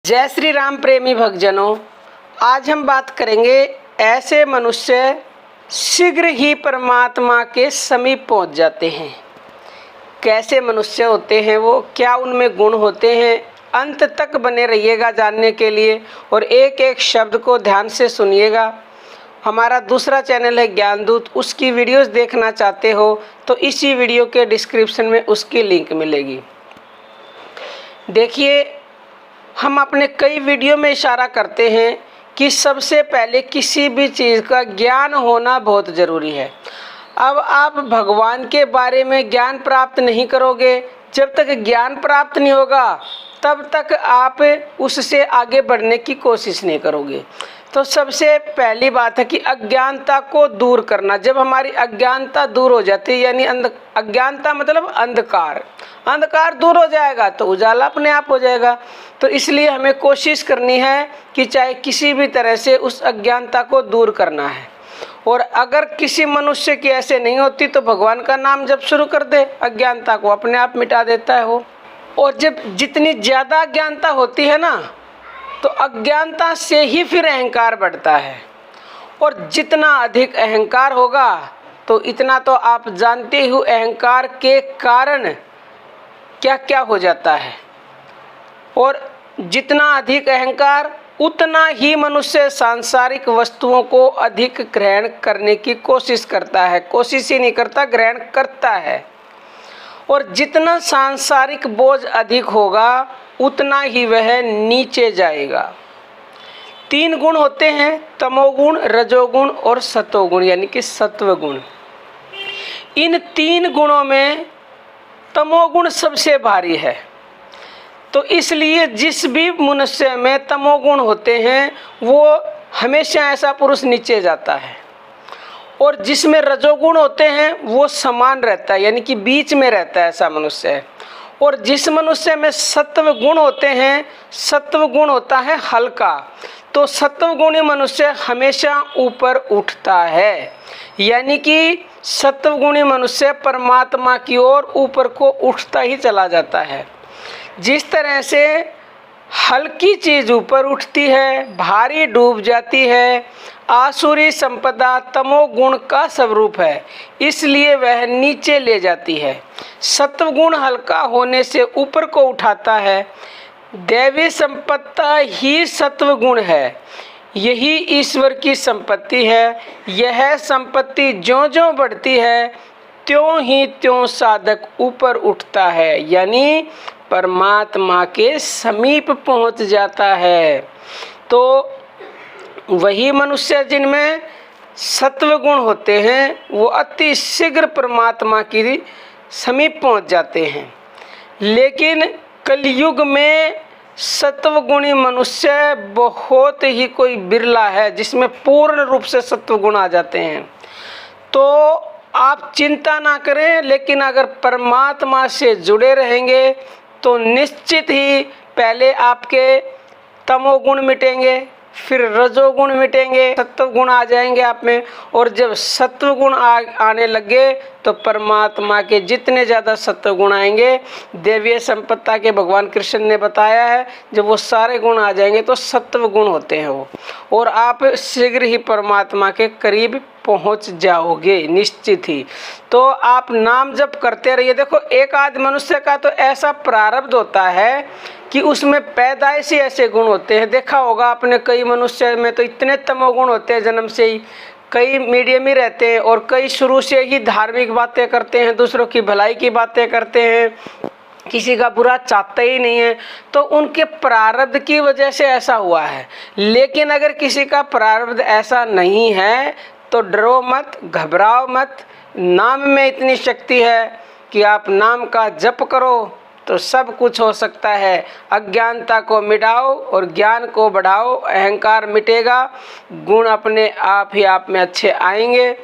जय श्री राम प्रेमी भक्तजनों, आज हम बात करेंगे ऐसे मनुष्य शीघ्र ही परमात्मा के समीप पहुंच जाते हैं। कैसे मनुष्य होते हैं वो, क्या उनमें गुण होते हैं, अंत तक बने रहिएगा जानने के लिए और एक एक शब्द को ध्यान से सुनिएगा। हमारा दूसरा चैनल है ज्ञानदूत, उसकी वीडियोस देखना चाहते हो तो इसी वीडियो के डिस्क्रिप्शन में उसकी लिंक मिलेगी। देखिए, हम अपने कई वीडियो में इशारा करते हैं कि सबसे पहले किसी भी चीज़ का ज्ञान होना बहुत ज़रूरी है। अब आप भगवान के बारे में ज्ञान प्राप्त नहीं करोगे, जब तक ज्ञान प्राप्त नहीं होगा तब तक आप उससे आगे बढ़ने की कोशिश नहीं करोगे। तो सबसे पहली बात है कि अज्ञानता को दूर करना। जब हमारी अज्ञानता दूर हो जाती है, यानी अज्ञानता मतलब अंधकार, अंधकार दूर हो जाएगा तो उजाला अपने आप हो जाएगा। तो इसलिए हमें कोशिश करनी है कि चाहे किसी भी तरह से उस अज्ञानता को दूर करना है। और अगर किसी मनुष्य की ऐसे नहीं होती तो भगवान का नाम जब शुरू कर दे, अज्ञानता को अपने आप मिटा देता है वो। और जब जितनी ज़्यादा अज्ञानता होती है ना, तो अज्ञानता से ही फिर अहंकार बढ़ता है। और जितना अधिक अहंकार होगा तो इतना तो आप जानते हो अहंकार के कारण क्या क्या हो जाता है। और जितना अधिक अहंकार उतना ही मनुष्य सांसारिक वस्तुओं को अधिक ग्रहण करने की कोशिश करता है। कोशिश ही नहीं करता, ग्रहण करता है। और जितना सांसारिक बोझ अधिक होगा उतना ही वह नीचे जाएगा। 3 गुण होते हैं, तमोगुण, रजोगुण और सतोगुण, यानी कि सत्वगुण। इन 3 गुणों में तमोगुण सबसे भारी है। तो इसलिए जिस भी मनुष्य में तमोगुण होते हैं वो हमेशा ऐसा पुरुष नीचे जाता है। और जिसमें रजोगुण होते हैं वो समान रहता है, यानी कि बीच में रहता है, ऐसा मनुष्य है। और जिस मनुष्य में सत्व गुण होते हैं, सत्व गुण होता है हल्का, तो सत्वगुणी मनुष्य हमेशा ऊपर उठता है। यानी कि सत्वगुणी मनुष्य परमात्मा की ओर ऊपर को उठता ही चला जाता है। जिस तरह से हल्की चीज़ ऊपर उठती है, भारी डूब जाती है, आसुरी संपदा तमोगुण का स्वरूप है, इसलिए वह नीचे ले जाती है। सत्वगुण हल्का होने से ऊपर को उठाता है। दैवी संपत्ति ही सत्वगुण है, यही ईश्वर की संपत्ति है। यह संपत्ति ज्यों-ज्यों बढ़ती है त्यों ही त्यों साधक ऊपर उठता है, यानी परमात्मा के समीप पहुंच जाता है। तो वही मनुष्य जिनमें सत्वगुण होते हैं वो अति शीघ्र परमात्मा की समीप पहुंच जाते हैं। लेकिन कलयुग में सत्वगुणी मनुष्य बहुत ही कोई बिरला है जिसमें पूर्ण रूप से सत्वगुण आ जाते हैं। तो आप चिंता ना करें, लेकिन अगर परमात्मा से जुड़े रहेंगे तो निश्चित ही पहले आपके तमोगुण मिटेंगे, फिर रजोगुण मिटेंगे, सत्वगुण आ जाएंगे आप में। और जब सत्वगुण आने लगे तो परमात्मा के जितने ज़्यादा सत्वगुण आएंगे, दैवीय संपत्ति के भगवान कृष्ण ने बताया है, जब वो सारे गुण आ जाएंगे तो सत्वगुण होते हैं वो, और आप शीघ्र ही परमात्मा के करीब पहुंच जाओगे निश्चित ही। तो आप नाम जप करते रहिए। देखो, एक आध मनुष्य का तो ऐसा प्रारब्ध होता है कि उसमें पैदाइशी ऐसे गुण होते हैं। देखा होगा आपने, कई मनुष्य में तो इतने तमोगुण होते हैं जन्म से ही, कई मीडियम ही रहते हैं और कई शुरू से ही धार्मिक बातें करते हैं, दूसरों की भलाई की बातें करते हैं, किसी का बुरा चाहते ही नहीं है। तो उनके प्रारब्ध की वजह से ऐसा हुआ है। लेकिन अगर किसी का प्रारब्ध ऐसा नहीं है तो डरो मत, घबराओ मत। नाम में इतनी शक्ति है कि आप नाम का जप करो तो सब कुछ हो सकता है। अज्ञानता को मिटाओ और ज्ञान को बढ़ाओ, अहंकार मिटेगा, गुण अपने आप ही आप में अच्छे आएंगे।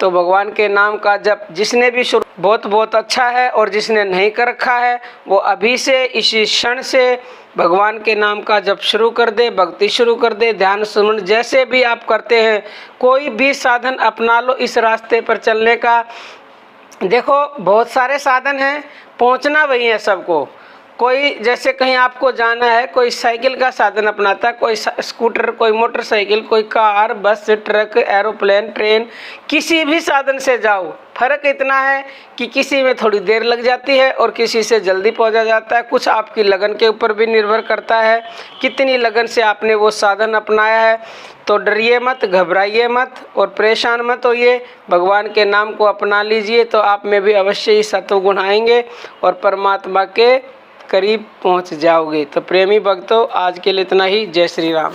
तो भगवान के नाम का जप जिसने भी शुरू बहुत बहुत अच्छा है, और जिसने नहीं कर रखा है वो अभी से इसी क्षण से भगवान के नाम का जप शुरू कर दे, भक्ति शुरू कर दे, ध्यान सुमन जैसे भी आप करते हैं, कोई भी साधन अपना लो इस रास्ते पर चलने का। देखो, बहुत सारे साधन हैं, पहुंचना वही है सबको। कोई जैसे कहीं आपको जाना है, कोई साइकिल का साधन अपनाता है, कोई स्कूटर, कोई मोटरसाइकिल, कोई कार, बस, ट्रक, एरोप्लेन, ट्रेन, किसी भी साधन से जाओ। फ़र्क इतना है कि किसी में थोड़ी देर लग जाती है और किसी से जल्दी पहुंचा जाता है। कुछ आपकी लगन के ऊपर भी निर्भर करता है, कितनी लगन से आपने वो साधन अपनाया है। तो डरिए मत, घबराइए मत और परेशान मत होइए, भगवान के नाम को अपना लीजिए तो आप में भी अवश्य ही सत्वगुण आएंगे और परमात्मा के करीब पहुंच जाओगे। तो प्रेमी भक्तों, आज के लिए इतना ही। जय श्री राम।